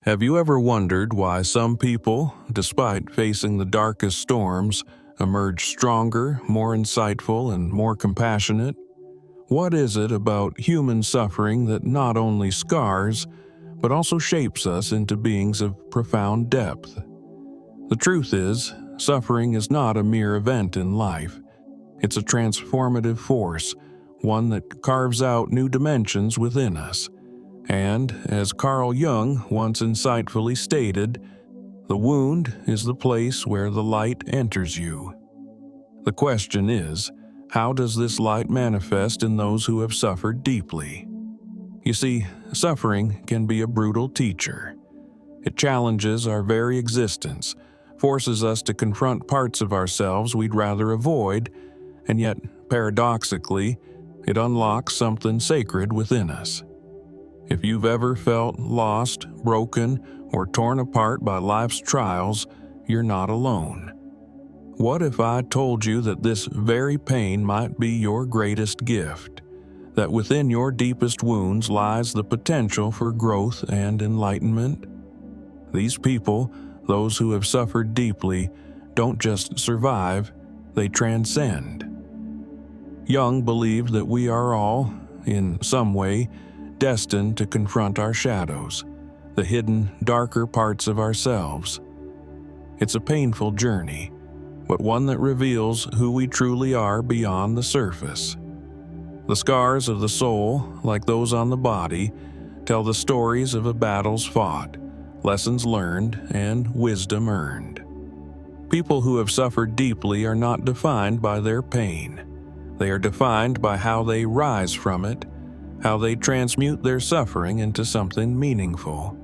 Have you ever wondered why some people, despite facing the darkest storms, emerge stronger, more insightful, and more compassionate? What is it about human suffering that not only scars, but also shapes us into beings of profound depth? The truth is, suffering is not a mere event in life. It's a transformative force, one that carves out new dimensions within us. And, as Carl Jung once insightfully stated, the wound is the place where the light enters you. The question is, how does this light manifest in those who have suffered deeply? You see, suffering can be a brutal teacher. It challenges our very existence, forces us to confront parts of ourselves we'd rather avoid, and yet, paradoxically, it unlocks something sacred within us. If you've ever felt lost, broken, or torn apart by life's trials, you're not alone. What if I told you that this very pain might be your greatest gift? That within your deepest wounds lies the potential for growth and enlightenment? These people, those who have suffered deeply, don't just survive, they transcend. Jung believed that we are all, in some way, destined to confront our shadows, the hidden, darker parts of ourselves. It's a painful journey, but one that reveals who we truly are beyond the surface. The scars of the soul, like those on the body, tell the stories of battles fought, lessons learned, and wisdom earned. People who have suffered deeply are not defined by their pain. They are defined by how they rise from it, how they transmute their suffering into something meaningful.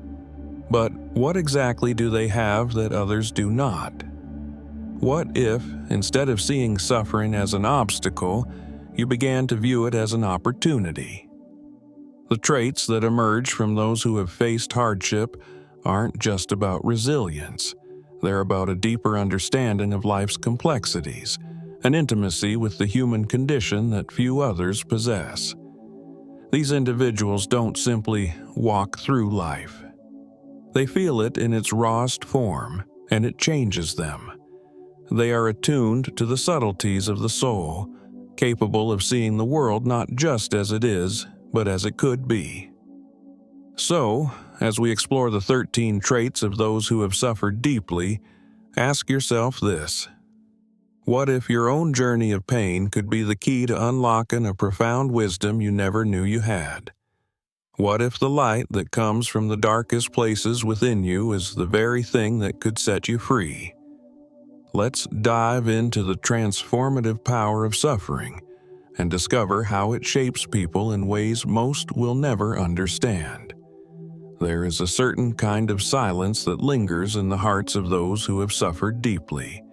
But what exactly do they have that others do not? What if, instead of seeing suffering as an obstacle, you began to view it as an opportunity? The traits that emerge from those who have faced hardship aren't just about resilience. They're about a deeper understanding of life's complexities, an intimacy with the human condition that few others possess. These individuals don't simply walk through life. They feel it in its rawest form, and it changes them. They are attuned to the subtleties of the soul, capable of seeing the world not just as it is, but as it could be. So, as we explore the 13 traits of those who have suffered deeply, ask yourself this: what if your own journey of pain could be the key to unlocking a profound wisdom you never knew you had? What if the light that comes from the darkest places within you is the very thing that could set you free? Let's dive into the transformative power of suffering and discover how it shapes people in ways most will never understand. There is a certain kind of silence that lingers in the hearts of those who have suffered deeply.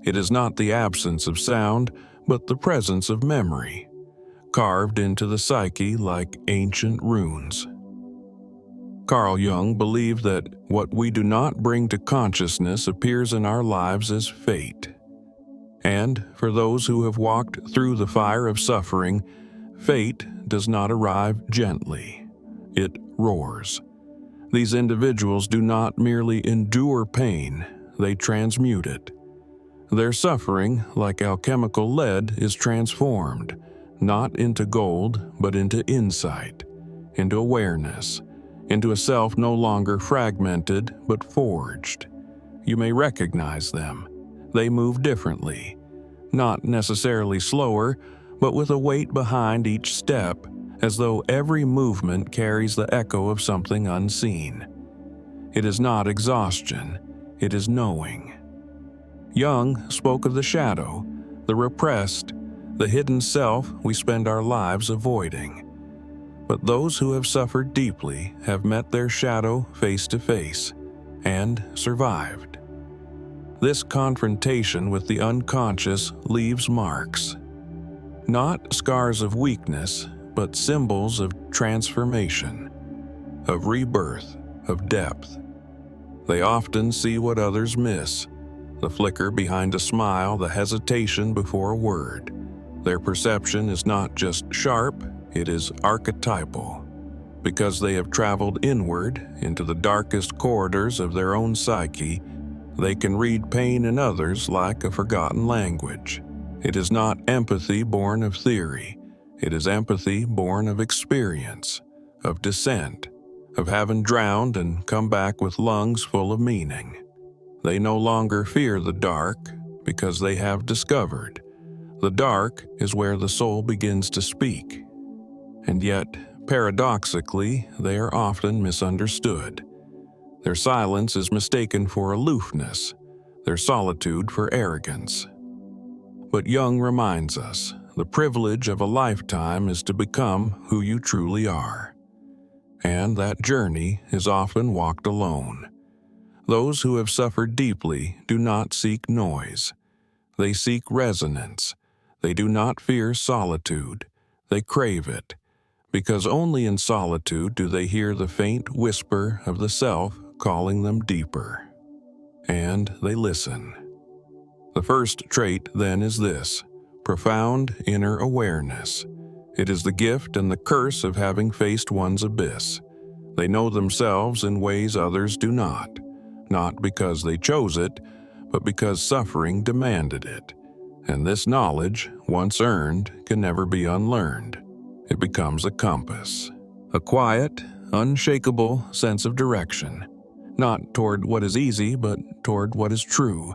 It is not the absence of sound, but the presence of memory, carved into the psyche like ancient runes. Carl Jung believed that what we do not bring to consciousness appears in our lives as fate. And for those who have walked through the fire of suffering, fate does not arrive gently. It roars. These individuals do not merely endure pain, they transmute it. Their suffering, like alchemical lead, is transformed, not into gold, but into insight, into awareness, into a self no longer fragmented, but forged. You may recognize them. They move differently, not necessarily slower, but with a weight behind each step, as though every movement carries the echo of something unseen. It is not exhaustion, it is knowing. Jung spoke of the shadow, the repressed, the hidden self we spend our lives avoiding. But those who have suffered deeply have met their shadow face to face and survived. This confrontation with the unconscious leaves marks. Not scars of weakness, but symbols of transformation, of rebirth, of depth. They often see what others miss, the flicker behind a smile, the hesitation before a word. Their perception is not just sharp, it is archetypal. Because they have traveled inward into the darkest corridors of their own psyche, they can read pain in others like a forgotten language. It is not empathy born of theory. It is empathy born of experience, of descent, of having drowned and come back with lungs full of meaning. They no longer fear the dark because they have discovered. The dark is where the soul begins to speak. And yet, paradoxically, they are often misunderstood. Their silence is mistaken for aloofness, their solitude for arrogance. But Jung reminds us, the privilege of a lifetime is to become who you truly are. And that journey is often walked alone. Those who have suffered deeply do not seek noise. They seek resonance. They do not fear solitude. They crave it, because only in solitude do they hear the faint whisper of the self calling them deeper. And they listen. The first trait, then, is this: profound inner awareness. It is the gift and the curse of having faced one's abyss. They know themselves in ways others do not because they chose it, but because suffering demanded it. And this knowledge, once earned, can never be unlearned. It becomes a compass, a quiet, unshakable sense of direction, not toward what is easy, but toward what is true.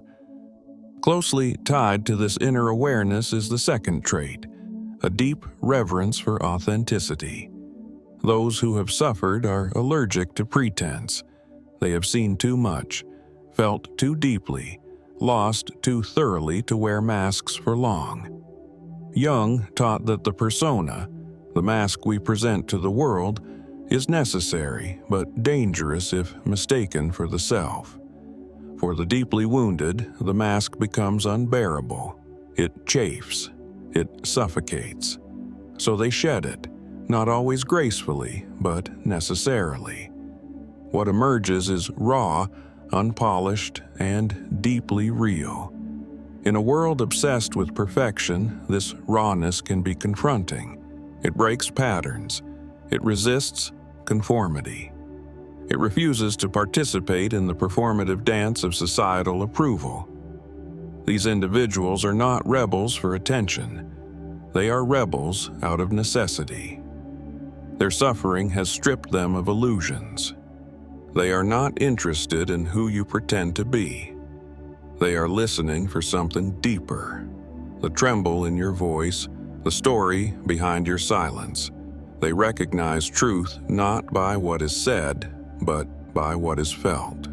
Closely tied to this inner awareness is the second trait, a deep reverence for authenticity. Those who have suffered are allergic to pretense. They have seen too much, felt too deeply, lost too thoroughly to wear masks for long. Jung taught that the persona, the mask we present to the world, is necessary but dangerous if mistaken for the self. For the deeply wounded, the mask becomes unbearable. It chafes. It suffocates. So they shed it, not always gracefully, but necessarily. What emerges is raw, unpolished, and deeply real. In a world obsessed with perfection, this rawness can be confronting. It breaks patterns. It resists conformity. It refuses to participate in the performative dance of societal approval. These individuals are not rebels for attention. They are rebels out of necessity. Their suffering has stripped them of illusions. They are not interested in who you pretend to be. They are listening for something deeper. The tremble in your voice, the story behind your silence. They recognize truth not by what is said, but by what is felt.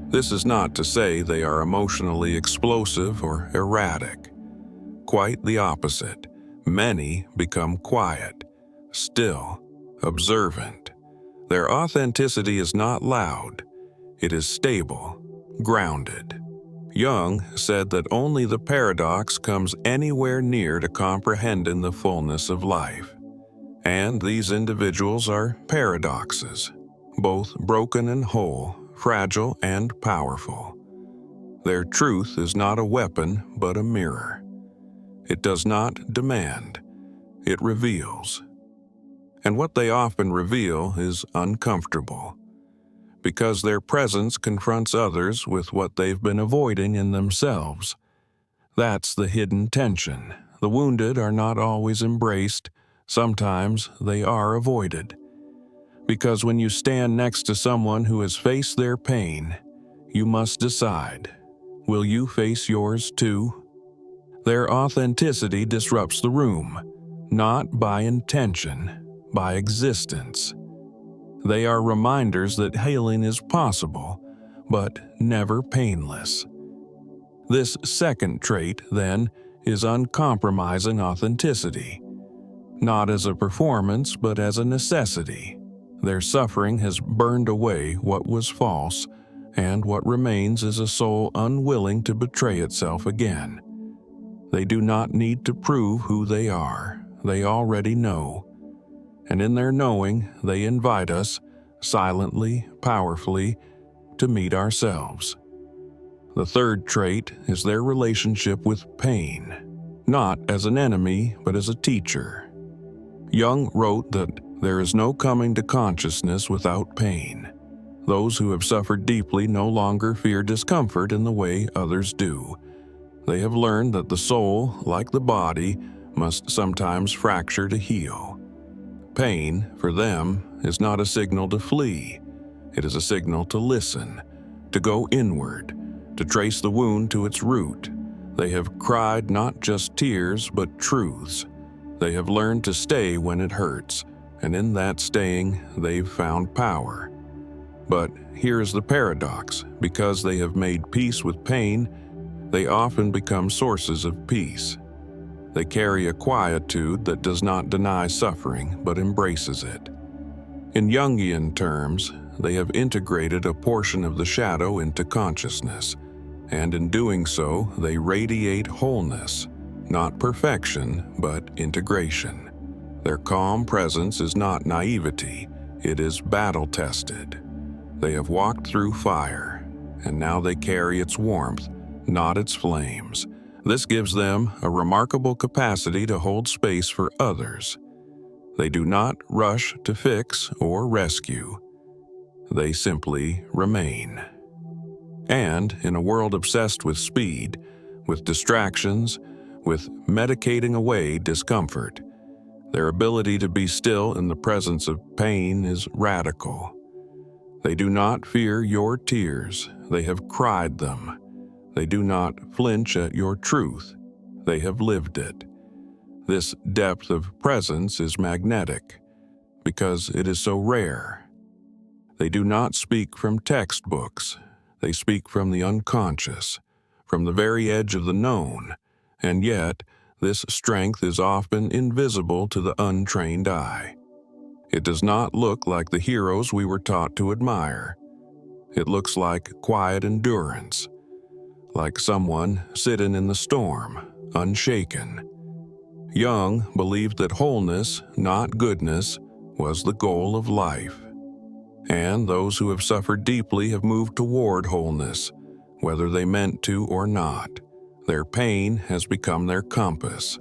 This is not to say they are emotionally explosive or erratic. Quite the opposite. Many become quiet, still, observant. Their authenticity is not loud. It is stable, grounded. Jung said that only the paradox comes anywhere near to comprehending the fullness of life. And these individuals are paradoxes, both broken and whole, fragile and powerful. Their truth is not a weapon, but a mirror. It does not demand. It reveals. And what they often reveal is uncomfortable, because their presence confronts others with what they've been avoiding in themselves. That's the hidden tension. The wounded are not always embraced. Sometimes they are avoided. Because when you stand next to someone who has faced their pain, you must decide, will you face yours too? Their authenticity disrupts the room, not by intention, by existence. They are reminders that healing is possible, but never painless. This second trait, then, is uncompromising authenticity, not as a performance, but as a necessity. Their suffering has burned away what was false, and what remains is a soul unwilling to betray itself again. They do not need to prove who they are. They already know. And in their knowing, they invite us, silently, powerfully, to meet ourselves. The third trait is their relationship with pain, not as an enemy, but as a teacher. Jung wrote that There is no coming to consciousness without pain. Those who have suffered deeply no longer fear discomfort in the way others do. They have learned that the soul, like the body, must sometimes fracture to heal. Pain, for them, is not a signal to flee. It is a signal to listen, to go inward, to trace the wound to its root. They have cried not just tears, but truths. They have learned to stay when it hurts, and in that staying, they've found power. But here is the paradox: because they have made peace with pain, they often become sources of peace. They carry a quietude that does not deny suffering, but embraces it. In Jungian terms, they have integrated a portion of the shadow into consciousness, and in doing so, they radiate wholeness, not perfection, but integration. Their calm presence is not naivety, it is battle-tested. They have walked through fire, and now they carry its warmth, not its flames. This gives them a remarkable capacity to hold space for others. They do not rush to fix or rescue. They simply remain. And in a world obsessed with speed, with distractions, with medicating away discomfort, their ability to be still in the presence of pain is radical. They do not fear your tears. They have cried them. They do not flinch at your truth. They have lived it. This depth of presence is magnetic because it is so rare. They do not speak from textbooks. They speak from the unconscious, from the very edge of the known, and yet this strength is often invisible to the untrained eye. It does not look like the heroes we were taught to admire. It looks like quiet endurance, like someone sitting in the storm, unshaken. Jung believed that wholeness, not goodness, was the goal of life. And those who have suffered deeply have moved toward wholeness, whether they meant to or not. Their pain has become their compass,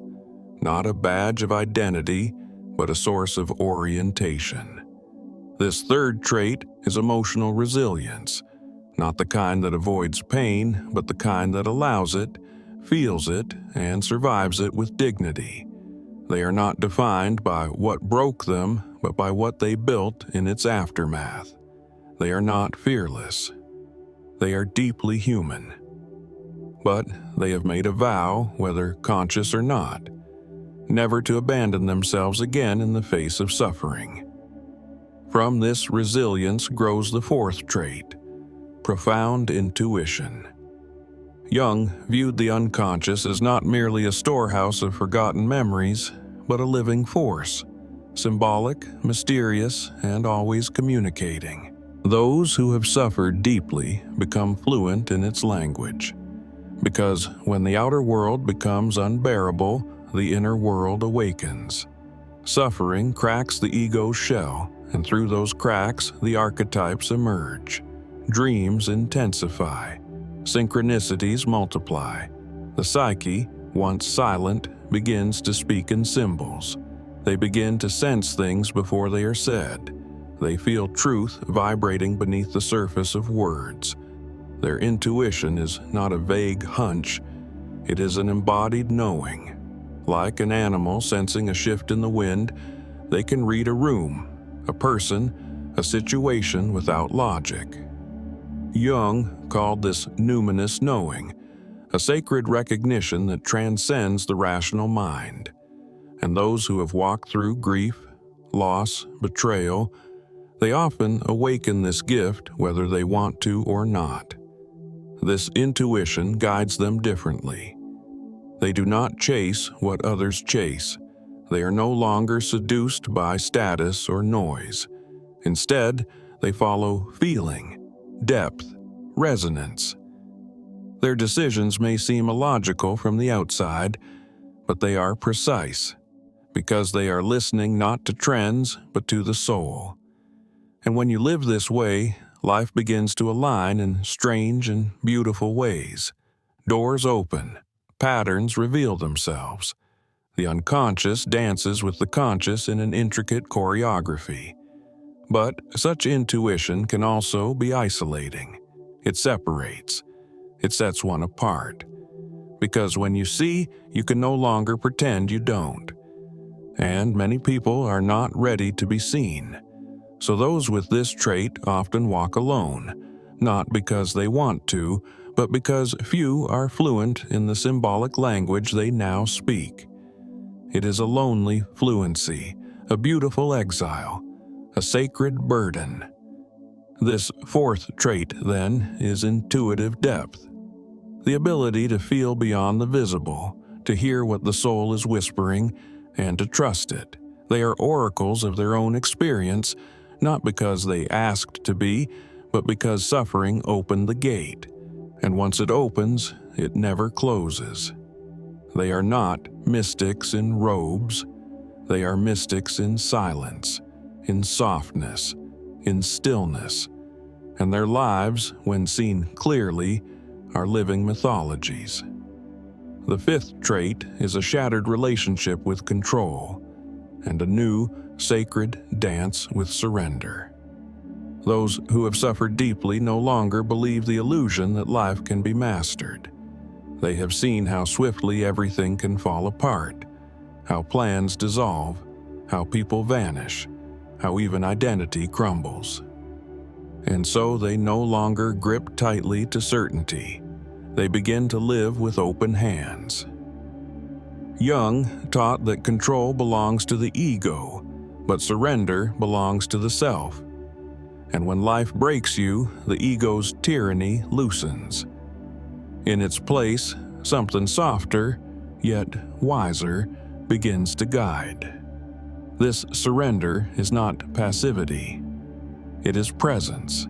not a badge of identity, but a source of orientation. This third trait is emotional resilience, not the kind that avoids pain, but the kind that allows it, feels it, and survives it with dignity. They are not defined by what broke them, but by what they built in its aftermath. They are not fearless. They are deeply human. But they have made a vow, whether conscious or not, never to abandon themselves again in the face of suffering. From this resilience grows the fourth trait: profound intuition. Jung viewed the unconscious as not merely a storehouse of forgotten memories, but a living force, symbolic, mysterious, and always communicating. Those who have suffered deeply become fluent in its language, because when the outer world becomes unbearable, the inner world awakens. Suffering cracks the ego's shell, and through those cracks, the archetypes emerge. Dreams intensify. Synchronicities multiply. The psyche, once silent, begins to speak in symbols. They begin to sense things before they are said. They feel truth vibrating beneath the surface of words. Their intuition is not a vague hunch. It is an embodied knowing. Like an animal sensing a shift in the wind, they can read a room, a person, a situation without logic. Jung called this numinous knowing, a sacred recognition that transcends the rational mind. And those who have walked through grief, loss, betrayal, they often awaken this gift whether they want to or not. This intuition guides them differently. They do not chase what others chase. They are no longer seduced by status or noise. Instead, they follow feeling, depth, resonance. Their decisions may seem illogical from the outside, but they are precise, because they are listening not to trends, but to the soul. And when you live this way, life begins to align in strange and beautiful ways. Doors open, patterns reveal themselves. The unconscious dances with the conscious in an intricate choreography. But such intuition can also be isolating. It separates. It sets one apart. Because when you see, you can no longer pretend you don't. And many people are not ready to be seen. So those with this trait often walk alone, not because they want to, but because few are fluent in the symbolic language they now speak. It is a lonely fluency, a beautiful exile, a sacred burden. This fourth trait, then, is intuitive depth. The ability to feel beyond the visible, to hear what the soul is whispering, and to trust it. They are oracles of their own experience, not because they asked to be, but because suffering opened the gate. And once it opens, it never closes. They are not mystics in robes. They are mystics in silence, in softness, in stillness. And their lives, when seen clearly, are living mythologies. The fifth trait is a shattered relationship with control, and a new, sacred dance with surrender. Those who have suffered deeply no longer believe the illusion that life can be mastered. They have seen how swiftly everything can fall apart, how plans dissolve, how people vanish, how even identity crumbles. And so they no longer grip tightly to certainty. They begin to live with open hands. Jung taught that control belongs to the ego, but surrender belongs to the self. And when life breaks you, the ego's tyranny loosens. In its place, something softer, yet wiser, begins to guide. This surrender is not passivity. It is presence.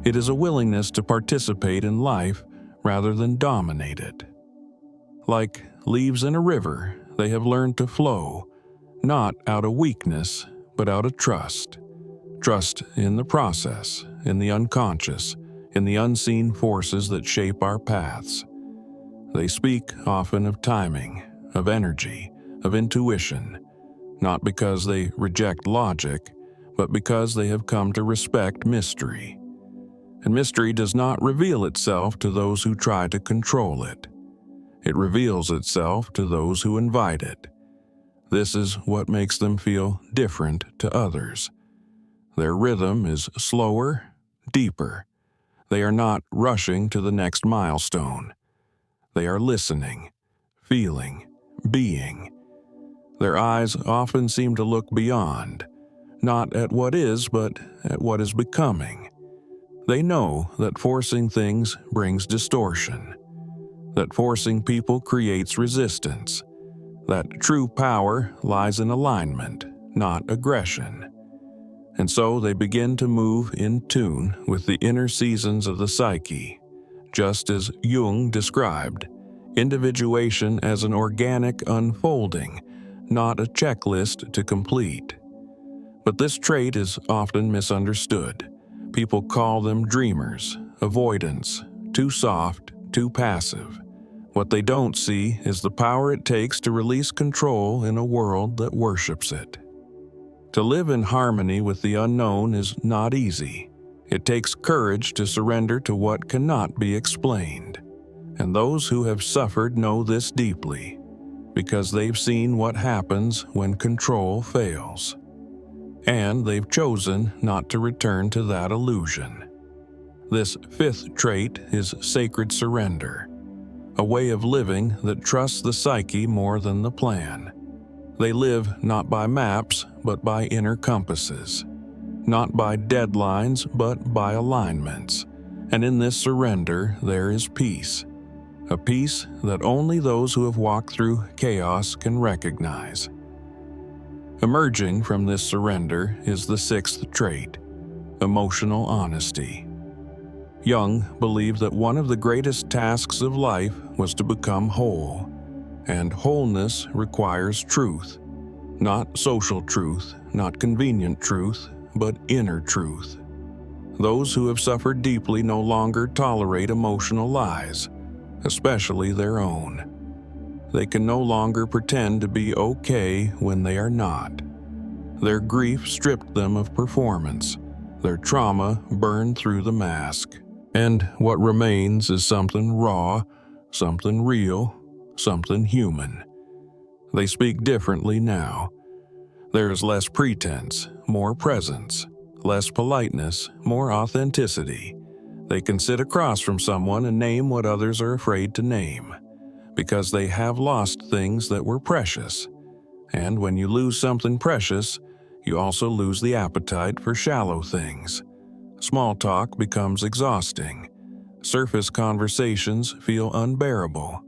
It is a willingness to participate in life rather than dominate it. Like leaves in a river, they have learned to flow, not out of weakness, but out of trust. Trust in the process, in the unconscious, in the unseen forces that shape our paths. They speak often of timing, of energy, of intuition, not because they reject logic, but because they have come to respect mystery. And mystery does not reveal itself to those who try to control it. It reveals itself to those who invite it. This is what makes them feel different to others. Their rhythm is slower, deeper. They are not rushing to the next milestone. They are listening, feeling, being. Their eyes often seem to look beyond, not at what is, but at what is becoming. They know that forcing things brings distortion, that forcing people creates resistance, that true power lies in alignment, not aggression. And so they begin to move in tune with the inner seasons of the psyche, just as Jung described, individuation as an organic unfolding, not a checklist to complete. But this trait is often misunderstood. People call them dreamers, avoidance, too soft, too passive. What they don't see is the power it takes to release control in a world that worships it. To live in harmony with the unknown is not easy. It takes courage to surrender to what cannot be explained. And those who have suffered know this deeply, because they've seen what happens when control fails. And they've chosen not to return to that illusion. This fifth trait is sacred surrender, a way of living that trusts the psyche more than the plan. They live not by maps, but by inner compasses, not by deadlines, but by alignments. And in this surrender there is peace, a peace that only those who have walked through chaos can recognize. Emerging from this surrender is the sixth trait, emotional honesty. Jung believed that one of the greatest tasks of life was to become whole, and wholeness requires truth. Not social truth, not convenient truth, but inner truth. Those who have suffered deeply no longer tolerate emotional lies, especially their own. They can no longer pretend to be okay when they are not. Their grief stripped them of performance. Their trauma burned through the mask. And what remains is something raw, something real, something human. They speak differently now. There is less pretense, more presence, less politeness, more authenticity. They can sit across from someone and name what others are afraid to name, because they have lost things that were precious. And when you lose something precious, you also lose the appetite for shallow things. Small talk becomes exhausting. Surface conversations feel unbearable.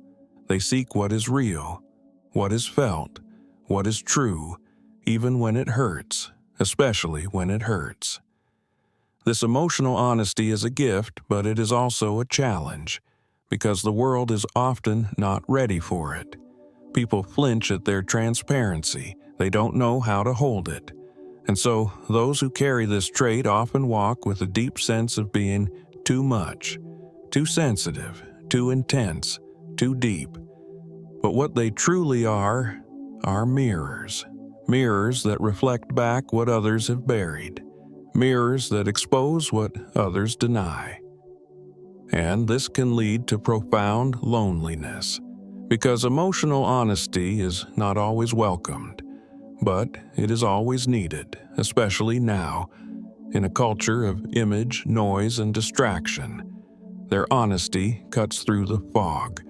They seek what is real, what is felt, what is true, even when it hurts, especially when it hurts. This emotional honesty is a gift, but it is also a challenge, because the world is often not ready for it. People flinch at their transparency. They don't know how to hold it. And so, those who carry this trait often walk with a deep sense of being too much, too sensitive, too intense, too deep. But what they truly are mirrors. Mirrors that reflect back what others have buried. Mirrors that expose what others deny. And this can lead to profound loneliness, because emotional honesty is not always welcomed, but it is always needed, especially now, in a culture of image, noise, and distraction. Their honesty cuts through the fog.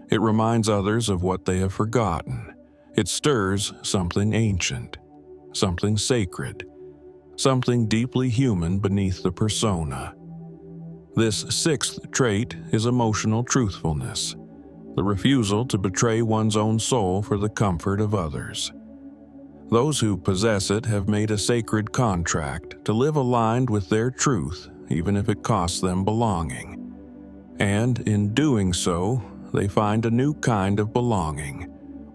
It reminds others of what they have forgotten. It stirs something ancient, something sacred, something deeply human beneath the persona. This sixth trait is emotional truthfulness, the refusal to betray one's own soul for the comfort of others. Those who possess it have made a sacred contract to live aligned with their truth, even if it costs them belonging. And in doing so, they find a new kind of belonging,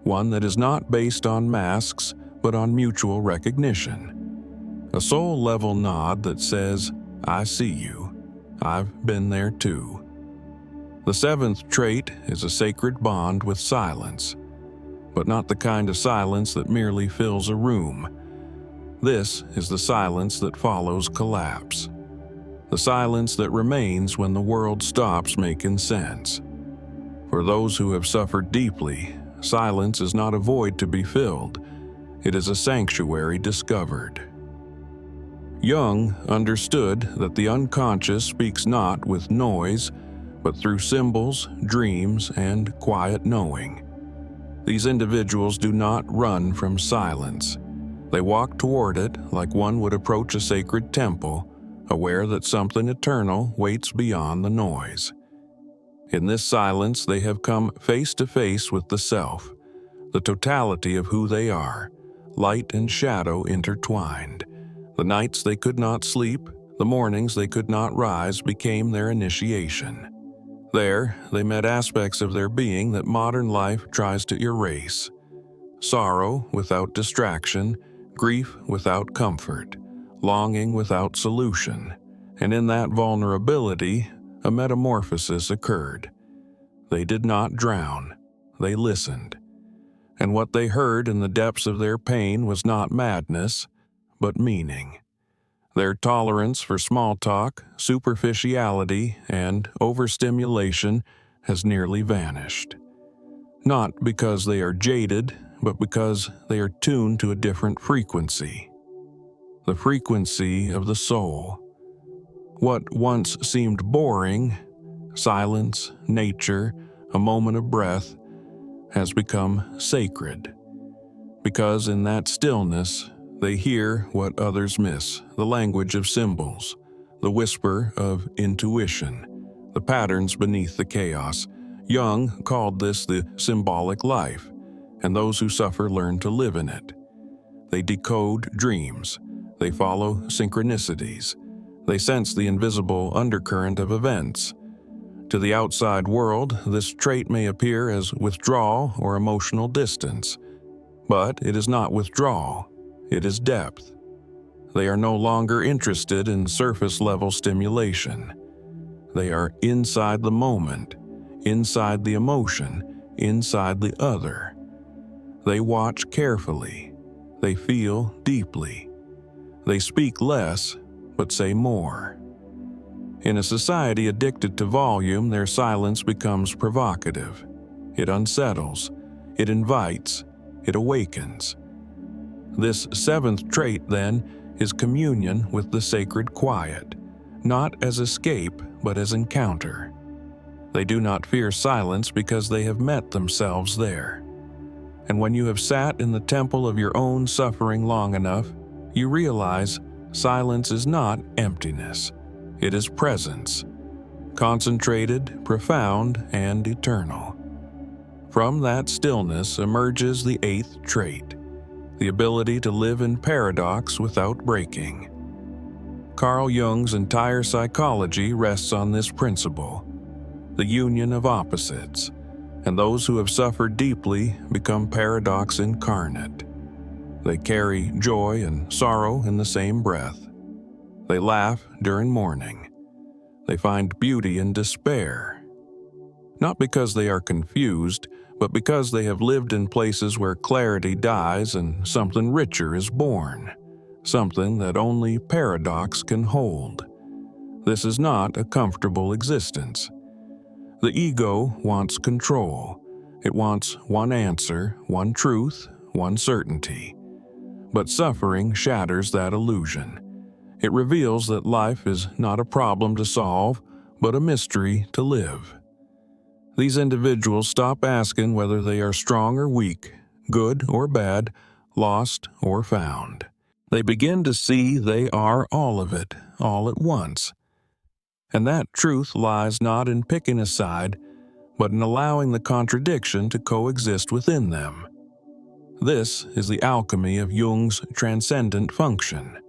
one that is not based on masks, but on mutual recognition. A soul-level nod that says, "I see you. I've been there too." The seventh trait is a sacred bond with silence, but not the kind of silence that merely fills a room. This is the silence that follows collapse, the silence that remains when the world stops making sense. For those who have suffered deeply, silence is not a void to be filled. It is a sanctuary discovered. Jung understood that the unconscious speaks not with noise, but through symbols, dreams, and quiet knowing. These individuals do not run from silence. They walk toward it like one would approach a sacred temple, aware that something eternal waits beyond the noise. In this silence, they have come face to face with the self, the totality of who they are, light and shadow intertwined. The nights they could not sleep, the mornings they could not rise became their initiation. There, they met aspects of their being that modern life tries to erase. Sorrow without distraction, grief without comfort, longing without solution. And in that vulnerability, a metamorphosis occurred. They did not drown. They listened. And what they heard in the depths of their pain was not madness, but meaning. Their tolerance for small talk, superficiality, and overstimulation has nearly vanished. Not because they are jaded, but because they are tuned to a different frequency. The frequency of the soul. What once seemed boring, silence, nature, a moment of breath, has become sacred. Because in that stillness, they hear what others miss, the language of symbols, the whisper of intuition, the patterns beneath the chaos. Jung called this the symbolic life, and those who suffer learn to live in it. They decode dreams. They follow synchronicities. They sense the invisible undercurrent of events. To the outside world, this trait may appear as withdrawal or emotional distance, but it is not withdrawal. It is depth. They are no longer interested in surface-level stimulation. They are inside the moment, inside the emotion, inside the other. They watch carefully. They feel deeply. They speak less, but say more. In a society addicted to volume, their silence becomes provocative. It unsettles. It invites. It awakens. This seventh trait, then, is communion with the sacred quiet, not as escape, but as encounter. They do not fear silence because they have met themselves there. And when you have sat in the temple of your own suffering long enough, you realize silence is not emptiness. It is presence, concentrated, profound, and eternal. From that stillness emerges the eighth trait, the ability to live in paradox without breaking. Carl Jung's entire psychology rests on this principle, the union of opposites, and those who have suffered deeply become paradox incarnate. They carry joy and sorrow in the same breath. They laugh during mourning. They find beauty in despair. Not because they are confused, but because they have lived in places where clarity dies and something richer is born, something that only paradox can hold. This is not a comfortable existence. The ego wants control. It wants one answer, one truth, one certainty. But suffering shatters that illusion. It reveals that life is not a problem to solve, but a mystery to live. These individuals stop asking whether they are strong or weak, good or bad, lost or found. They begin to see they are all of it, all at once. And that truth lies not in picking a side, but in allowing the contradiction to coexist within them. This is the alchemy of Jung's transcendent function,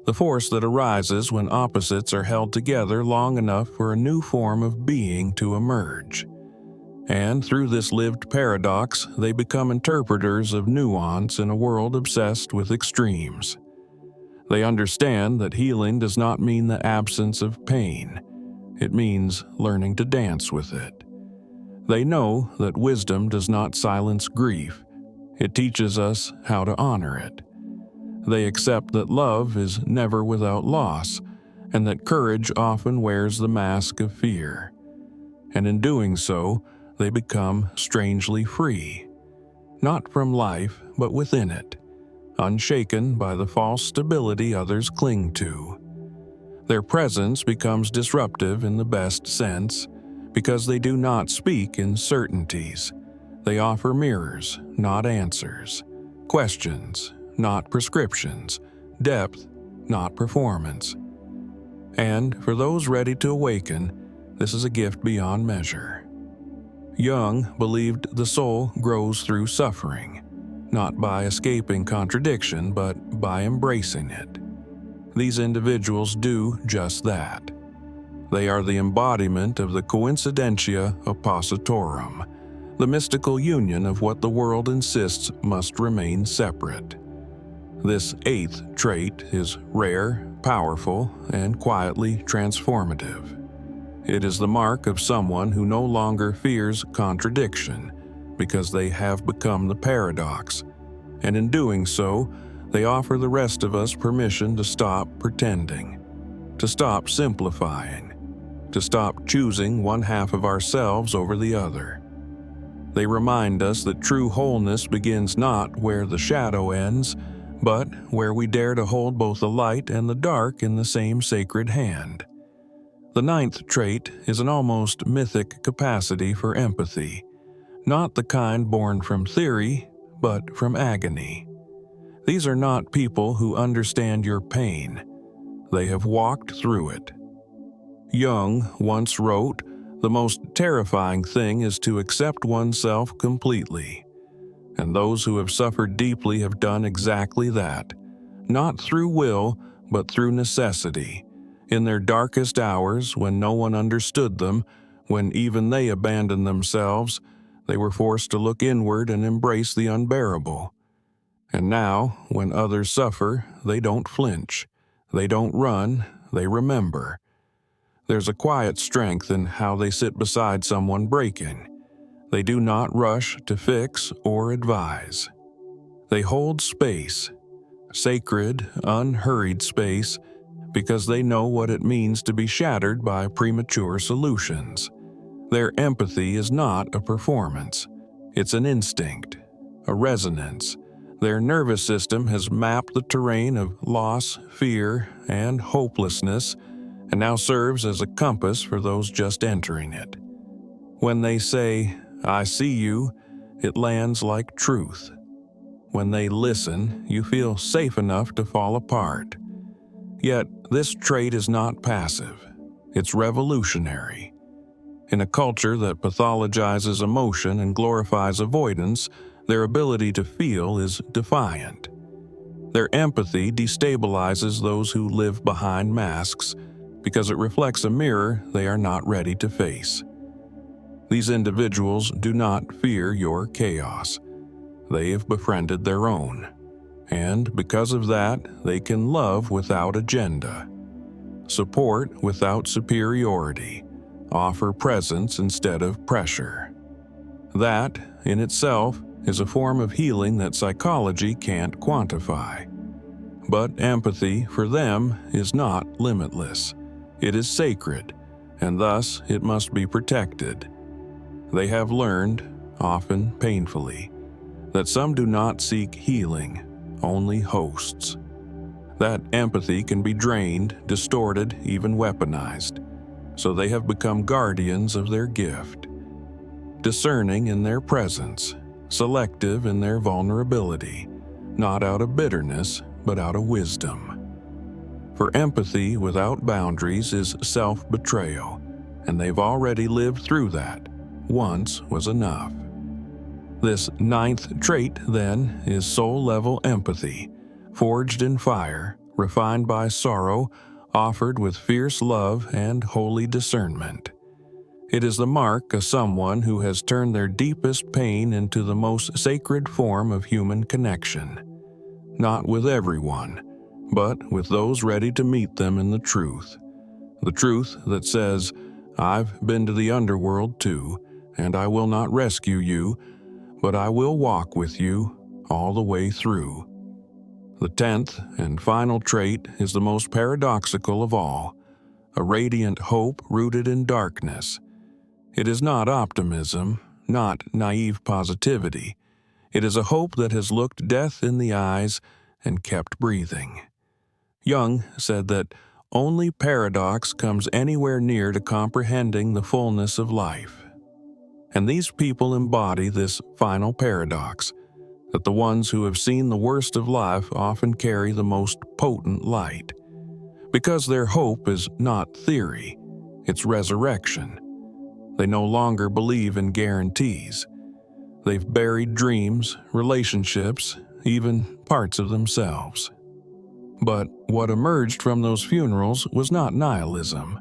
the force that arises when opposites are held together long enough for a new form of being to emerge. And through this lived paradox, they become interpreters of nuance in a world obsessed with extremes. They understand that healing does not mean the absence of pain. It means learning to dance with it. They know that wisdom does not silence grief. It teaches us how to honor it. They accept that love is never without loss, and that courage often wears the mask of fear. And in doing so, they become strangely free, not from life, but within it, unshaken by the false stability others cling to. Their presence becomes disruptive in the best sense, because they do not speak in certainties. They offer mirrors, not answers, questions, not prescriptions, depth, not performance. And for those ready to awaken, this is a gift beyond measure. Jung believed the soul grows through suffering, not by escaping contradiction, but by embracing it. These individuals do just that. They are the embodiment of the coincidentia oppositorum, the mystical union of what the world insists must remain separate. This eighth trait is rare, powerful, and quietly transformative. It is the mark of someone who no longer fears contradiction, because they have become the paradox, and in doing so, they offer the rest of us permission to stop pretending, to stop simplifying, to stop choosing one half of ourselves over the other. They remind us that true wholeness begins not where the shadow ends, but where we dare to hold both the light and the dark in the same sacred hand. The ninth trait is an almost mythic capacity for empathy, not the kind born from theory, but from agony. These are not people who understand your pain. They have walked through it. Jung once wrote, "The most terrifying thing is to accept oneself completely." And those who have suffered deeply have done exactly that, not through will, but through necessity. In their darkest hours, when no one understood them, when even they abandoned themselves, they were forced to look inward and embrace the unbearable. And now, when others suffer, they don't flinch. They don't run, they remember. There's a quiet strength in how they sit beside someone breaking. They do not rush to fix or advise. They hold space, sacred, unhurried space, because they know what it means to be shattered by premature solutions. Their empathy is not a performance. It's an instinct, a resonance. Their nervous system has mapped the terrain of loss, fear, and hopelessness, and now serves as a compass for those just entering it. When they say, "I see you," it lands like truth. When they listen, you feel safe enough to fall apart. Yet, this trait is not passive. It's revolutionary. In a culture that pathologizes emotion and glorifies avoidance, their ability to feel is defiant. Their empathy destabilizes those who live behind masks because it reflects a mirror they are not ready to face. These individuals do not fear your chaos. They have befriended their own. And because of that, they can love without agenda, support without superiority, offer presence instead of pressure. That, in itself, is a form of healing that psychology can't quantify. But empathy, for them, is not limitless. It is sacred, and thus it must be protected. They have learned, often painfully, that some do not seek healing, only hosts. That empathy can be drained, distorted, even weaponized. So they have become guardians of their gift, discerning in their presence, selective in their vulnerability, not out of bitterness, but out of wisdom. For empathy without boundaries is self-betrayal, and they've already lived through that. Once was enough. This ninth trait, then, is soul-level empathy, forged in fire, refined by sorrow, offered with fierce love and holy discernment. It is the mark of someone who has turned their deepest pain into the most sacred form of human connection. Not with everyone, but with those ready to meet them in the truth. The truth that says, "I've been to the underworld too, and I will not rescue you, but I will walk with you all the way through." The 10th and final trait is the most paradoxical of all, a radiant hope rooted in darkness. It is not optimism, not naive positivity. It is a hope that has looked death in the eyes and kept breathing. Jung said that only paradox comes anywhere near to comprehending the fullness of life. And these people embody this final paradox, that the ones who have seen the worst of life often carry the most potent light. Because their hope is not theory, it's resurrection. They no longer believe in guarantees. They've buried dreams, relationships, even parts of themselves. But what emerged from those funerals was not nihilism.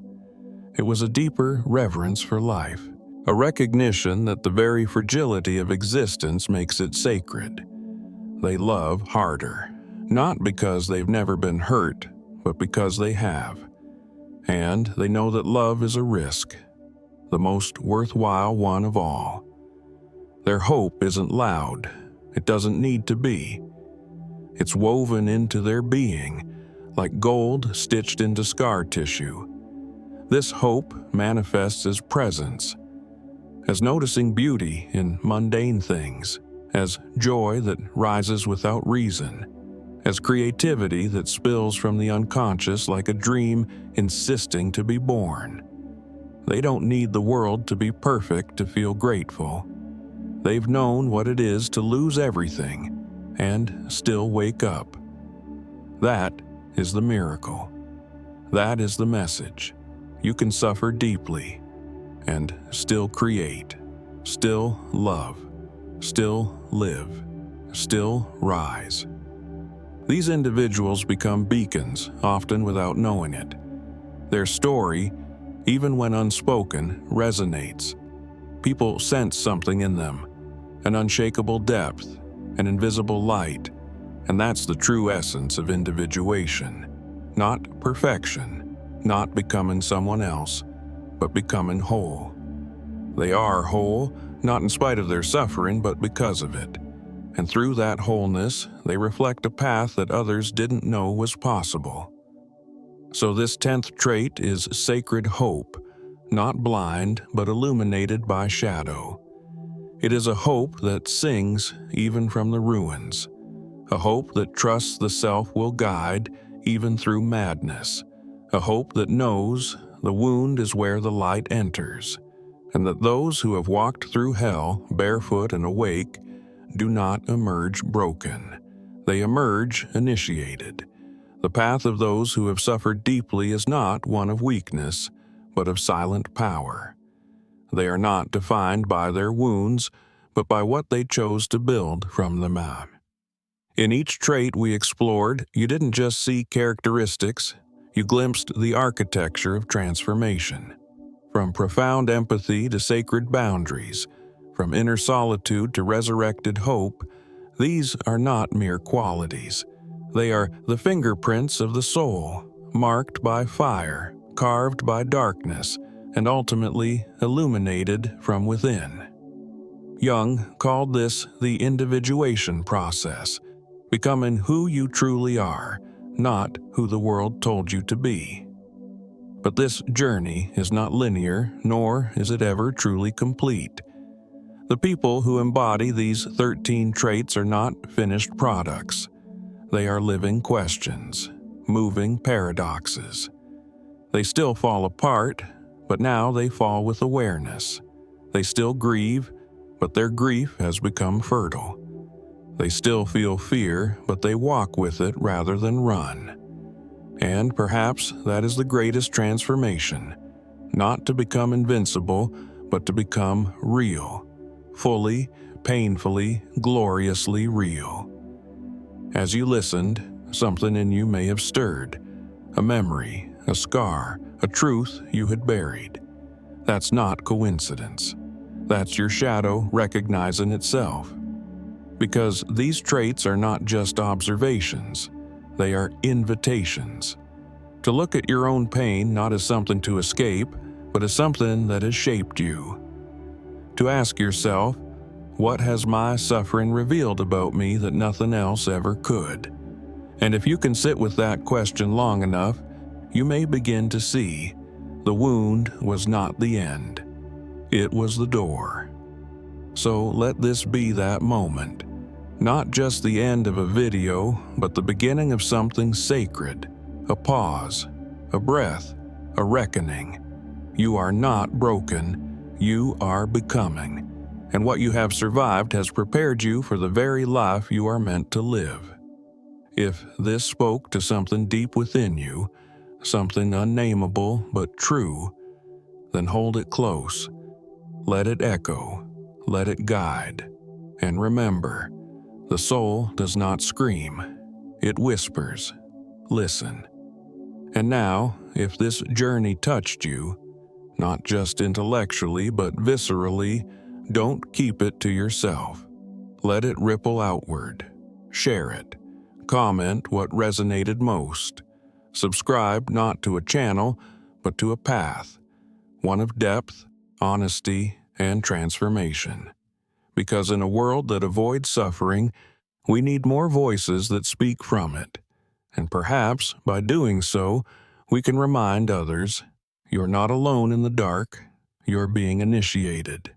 It was a deeper reverence for life, a recognition that the very fragility of existence makes it sacred. They love harder, not because they've never been hurt, but because they have. And they know that love is a risk, the most worthwhile one of all. Their hope isn't loud. It doesn't need to be. It's woven into their being, like gold stitched into scar tissue. This hope manifests as presence, as noticing beauty in mundane things, as joy that rises without reason, as creativity that spills from the unconscious like a dream insisting to be born. They don't need the world to be perfect to feel grateful. They've known what it is to lose everything and still wake up. That is the miracle. That is the message. You can suffer deeply and still create, still love, still live, still rise. These individuals become beacons, often without knowing it. Their story, even when unspoken, resonates. People sense something in them, an unshakable depth, an invisible light, and that's the true essence of individuation. Not perfection, not becoming someone else, but becoming whole. They are whole not in spite of their suffering, but because of it. And through that wholeness, they reflect a path that others didn't know was possible. So this 10th trait is sacred hope, not blind, but illuminated by shadow. It is a hope that sings even from the ruins, a hope that trusts the self will guide even through madness, a hope that knows the wound is where the light enters, and that those who have walked through hell barefoot and awake do not emerge broken. They emerge initiated. The path of those who have suffered deeply is not one of weakness, but of silent power. They are not defined by their wounds, but by what they chose to build from them out. In each trait we explored, you didn't just see characteristics, you glimpsed the architecture of transformation. From profound empathy to sacred boundaries, from inner solitude to resurrected hope, these are not mere qualities. They are the fingerprints of the soul, marked by fire, carved by darkness, and ultimately illuminated from within. Jung called this the individuation process, becoming who you truly are, not who the world told you to be. But this journey is not linear, nor is it ever truly complete. The people who embody these 13 traits are not finished products. They are living questions, moving paradoxes. They still fall apart, but now they fall with awareness. They still grieve, but their grief has become fertile. They still feel fear, but they walk with it rather than run. And perhaps that is the greatest transformation, not to become invincible, but to become real, fully, painfully, gloriously real. As you listened, something in you may have stirred, a memory, a scar, a truth you had buried. That's not coincidence. That's your shadow recognizing itself. Because these traits are not just observations, they are invitations. To look at your own pain not as something to escape, but as something that has shaped you. To ask yourself, what has my suffering revealed about me that nothing else ever could? And if you can sit with that question long enough, you may begin to see the wound was not the end. It was the door. So let this be that moment. Not just the end of a video, but the beginning of something sacred, a pause, a breath, a reckoning. You are not broken, you are becoming, and what you have survived has prepared you for the very life you are meant to live. If this spoke to something deep within you, something unnameable but true, then hold it close. Let it echo, let it guide, and remember, the soul does not scream, it whispers. Listen. And now, if this journey touched you, not just intellectually but viscerally, don't keep it to yourself. Let it ripple outward. Share it. Comment what resonated most. Subscribe not to a channel, but to a path, one of depth, honesty, and transformation. Because in a world that avoids suffering, we need more voices that speak from it. And perhaps, by doing so, we can remind others, you're not alone in the dark, you're being initiated.